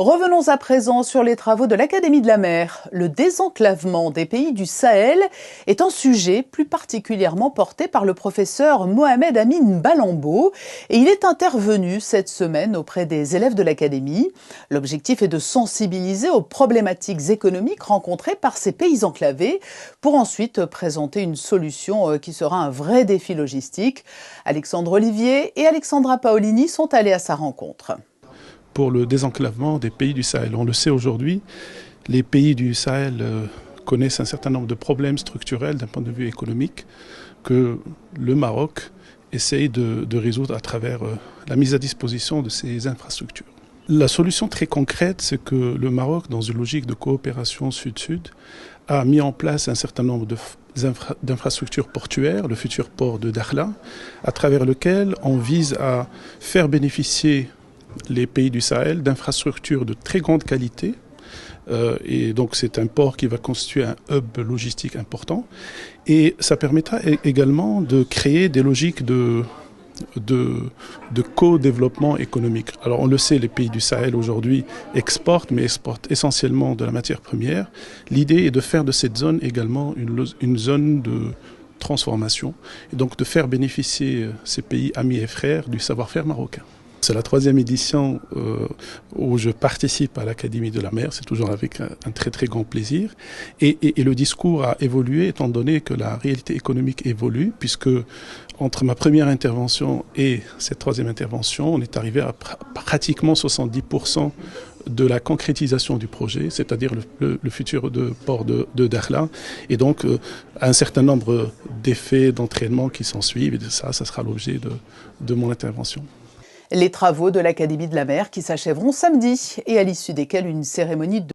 Revenons à présent sur les travaux de l'Académie de la mer. Le désenclavement des pays du Sahel est un sujet plus particulièrement porté par le professeur Mohamed Amin Balambo et il est intervenu cette semaine auprès des élèves de l'Académie. L'objectif est de sensibiliser aux problématiques économiques rencontrées par ces pays enclavés pour ensuite présenter une solution qui sera un vrai défi logistique. Alexandre Olivier et Alexandra Paolini sont allés à sa rencontre. Pour le désenclavement des pays du Sahel. On le sait aujourd'hui, les pays du Sahel connaissent un certain nombre de problèmes structurels d'un point de vue économique que le Maroc essaye de résoudre à travers la mise à disposition de ces infrastructures. La solution très concrète, c'est que le Maroc, dans une logique de coopération sud-sud, a mis en place un certain nombre d'infrastructures portuaires, le futur port de Dakhla, à travers lequel on vise à faire bénéficier les pays du Sahel d'infrastructures de très grande qualité. Et donc c'est un port qui va constituer un hub logistique important. Et ça permettra également de créer des logiques de co-développement économique. Alors on le sait, les pays du Sahel aujourd'hui exportent, mais exportent essentiellement de la matière première. L'idée est de faire de cette zone également une zone de transformation, et donc de faire bénéficier ces pays amis et frères du savoir-faire marocain. C'est la 3e édition où je participe à l'Académie de la mer, c'est toujours avec un très très grand plaisir. Et le discours a évolué étant donné que la réalité économique évolue, puisque entre ma première intervention et cette 3e intervention, on est arrivé à pratiquement 70% de la concrétisation du projet, c'est-à-dire le futur port de Dakhla, et donc un certain nombre d'effets d'entraînement qui s'en suivent, et ça sera l'objet de mon intervention. Les travaux de l'Académie de la mer qui s'achèveront samedi et à l'issue desquels une cérémonie de